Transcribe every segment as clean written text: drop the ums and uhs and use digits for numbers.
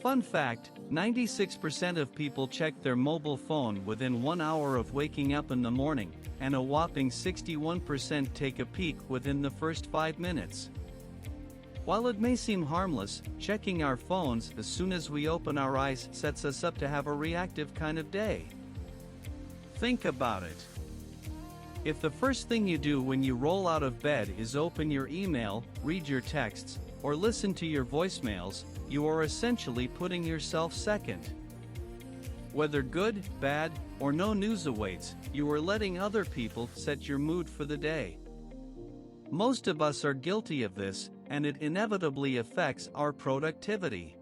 Fun fact, 96% of people check their mobile phone within 1 hour of waking up in the morning, and a whopping 61% take a peek within the first 5 minutes. While it may seem harmless, checking our phones as soon as we open our eyes sets us up to have a reactive kind of day. Think about it. If the first thing you do when you roll out of bed is open your email, read your texts, or listen to your voicemails, you are essentially putting yourself second. Whether good, bad, or no news awaits, you are letting other people set your mood for the day. Most of us are guilty of this, and it inevitably affects our productivity.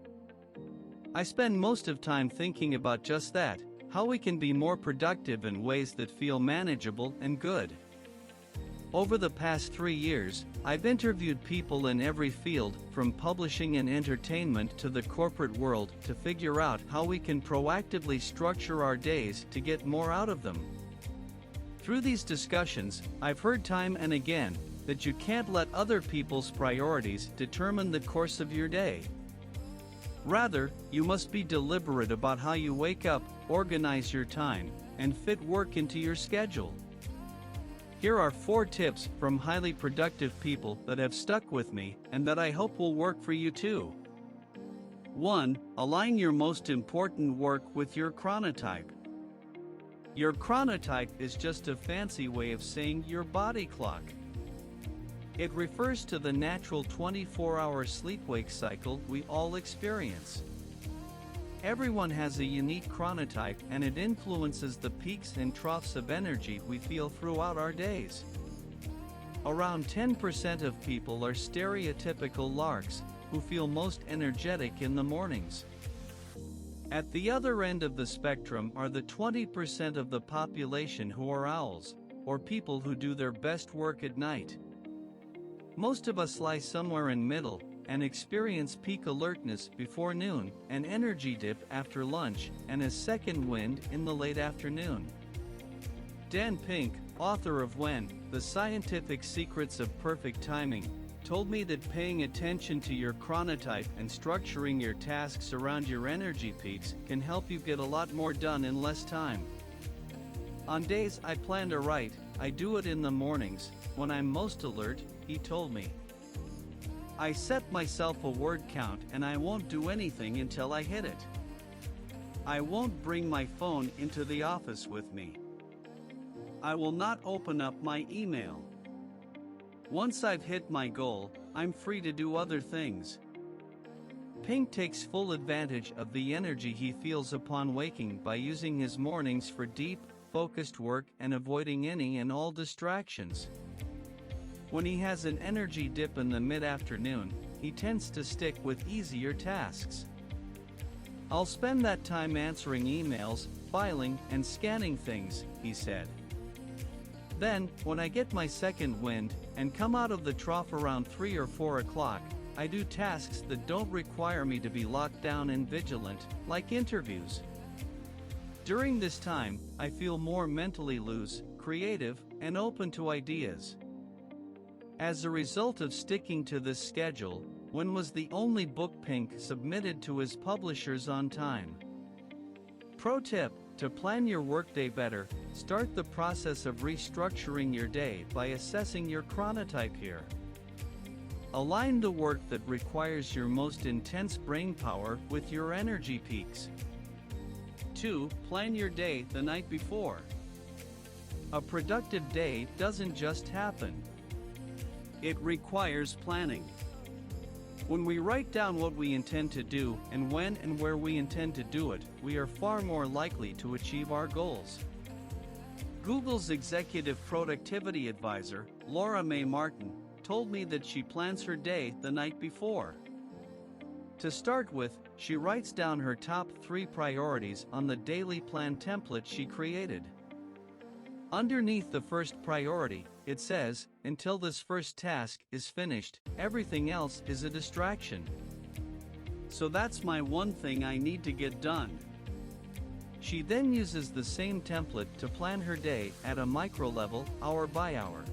I spend most of time thinking about just that, how we can be more productive in ways that feel manageable and good. Over the past 3 years, I've interviewed people in every field, from publishing and entertainment to the corporate world, to figure out how we can proactively structure our days to get more out of them. Through these discussions, I've heard time and again that you can't let other people's priorities determine the course of your day. Rather, you must be deliberate about how you wake up, organize your time, and fit work into your schedule. Here are 4 tips from highly productive people that have stuck with me and that I hope will work for you too. 1. Align your most important work with your chronotype. Your chronotype is just a fancy way of saying your body clock. It refers to the natural 24-hour sleep-wake cycle we all experience. Everyone has a unique chronotype, and it influences the peaks and troughs of energy we feel throughout our days. Around 10% of people are stereotypical larks, who feel most energetic in the mornings. At the other end of the spectrum are the 20% of the population who are owls, or people who do their best work at night. Most of us lie somewhere in middle, and experience peak alertness before noon, an energy dip after lunch, and a second wind in the late afternoon. Dan Pink, author of When, The Scientific Secrets of Perfect Timing, told me that paying attention to your chronotype and structuring your tasks around your energy peaks can help you get a lot more done in less time. On days I plan to write, I do it in the mornings, when I'm most alert, he told me. I set myself a word count and I won't do anything until I hit it. I won't bring my phone into the office with me. I will not open up my email. Once I've hit my goal, I'm free to do other things. Pink takes full advantage of the energy he feels upon waking by using his mornings for deep, focused work and avoiding any and all distractions. When he has an energy dip in the mid-afternoon, he tends to stick with easier tasks. I'll spend that time answering emails, filing, and scanning things, he said. Then, when I get my second wind, and come out of the trough around 3 or 4 o'clock, I do tasks that don't require me to be locked down and vigilant, like interviews. During this time, I feel more mentally loose, creative, and open to ideas. As a result of sticking to this schedule, When was the only book Pink submitted to his publishers on time. Pro tip: to plan your workday better, start the process of restructuring your day by assessing your chronotype here. Align the work that requires your most intense brain power with your energy peaks. 2. Plan your day the night before. A productive day doesn't just happen. It requires planning. When we write down what we intend to do and when and where we intend to do it, we are far more likely to achieve our goals. Google's executive productivity advisor, Laura Mae Martin, told me that she plans her day the night before. To start with, she writes down her top 3 priorities on the daily plan template she created. Underneath the first priority, it says, "Until this first task is finished, everything else is a distraction. So that's my one thing I need to get done." She then uses the same template to plan her day at a micro level, hour by hour.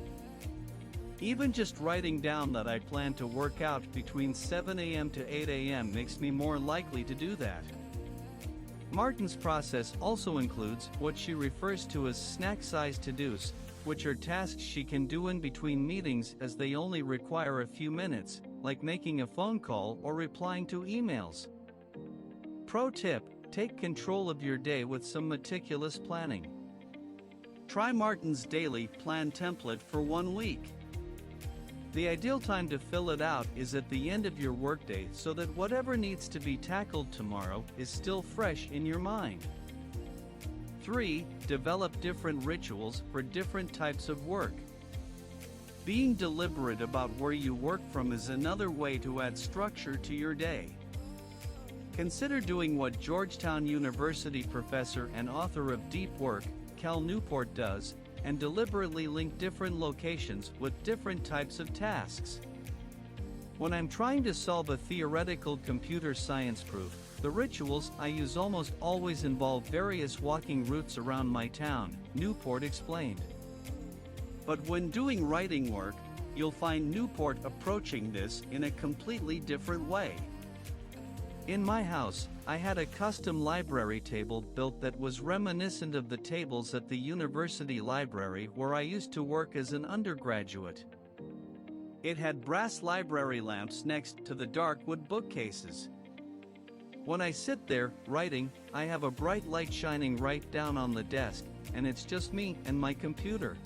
Even just writing down that I plan to work out between 7 a.m. to 8 a.m. makes me more likely to do that. Martin's process also includes what she refers to as snack-sized to-dos, which are tasks she can do in between meetings as they only require a few minutes, like making a phone call or replying to emails. Pro tip: take control of your day with some meticulous planning. Try Martin's daily plan template for 1 week. The ideal time to fill it out is at the end of your workday so that whatever needs to be tackled tomorrow is still fresh in your mind. 3. Develop different rituals for different types of work. Being deliberate about where you work from is another way to add structure to your day. Consider doing what Georgetown University professor and author of Deep Work, Cal Newport, does, and deliberately link different locations with different types of tasks. When I'm trying to solve a theoretical computer science proof, the rituals I use almost always involve various walking routes around my town, Newport explained. But when doing writing work, you'll find Newport approaching this in a completely different way. In my house, I had a custom library table built that was reminiscent of the tables at the university library where I used to work as an undergraduate. It had brass library lamps next to the dark wood bookcases. When I sit there, writing, I have a bright light shining right down on the desk, and it's just me and my computer.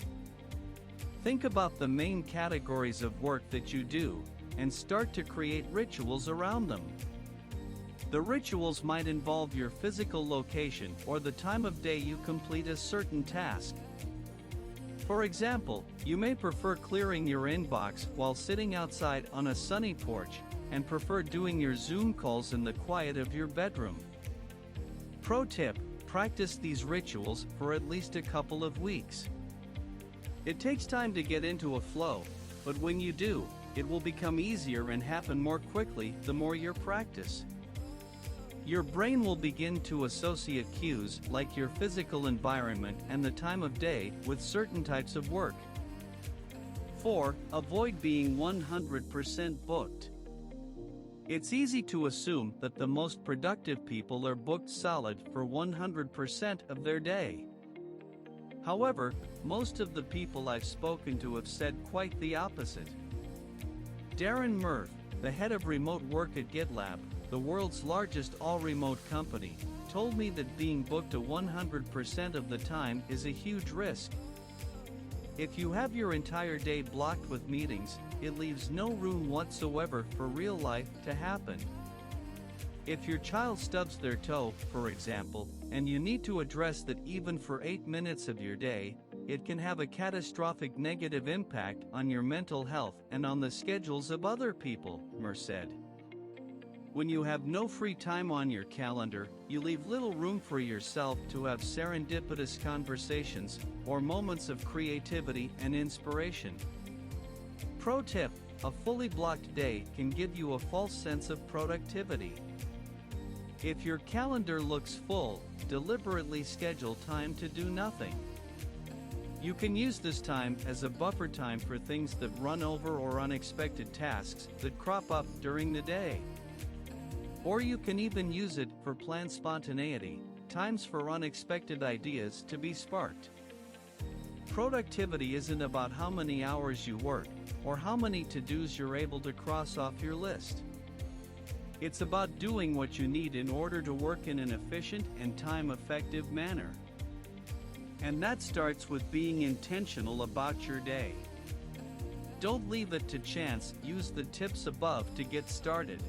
Think about the main categories of work that you do, and start to create rituals around them. The rituals might involve your physical location or the time of day you complete a certain task. For example, you may prefer clearing your inbox while sitting outside on a sunny porch, and prefer doing your Zoom calls in the quiet of your bedroom. Pro tip: practice these rituals for at least a couple of weeks. It takes time to get into a flow, but when you do, it will become easier and happen more quickly the more you practice. Your brain will begin to associate cues like your physical environment and the time of day with certain types of work. 4. Avoid being 100% booked. It's easy to assume that the most productive people are booked solid for 100% of their day. However, most of the people I've spoken to have said quite the opposite. Darren Murph, the head of remote work at GitLab, the world's largest all-remote company, told me that being booked to 100% of the time is a huge risk. If you have your entire day blocked with meetings, it leaves no room whatsoever for real life to happen. If your child stubs their toe, for example, and you need to address that even for 8 minutes of your day, it can have a catastrophic negative impact on your mental health and on the schedules of other people, Murph said. When you have no free time on your calendar, you leave little room for yourself to have serendipitous conversations or moments of creativity and inspiration. Pro tip: a fully blocked day can give you a false sense of productivity. If your calendar looks full, deliberately schedule time to do nothing. You can use this time as a buffer time for things that run over or unexpected tasks that crop up during the day. Or you can even use it for planned spontaneity, times for unexpected ideas to be sparked. Productivity isn't about how many hours you work, or how many to-dos you're able to cross off your list. It's about doing what you need in order to work in an efficient and time-effective manner. And that starts with being intentional about your day. Don't leave it to chance. Use the tips above to get started.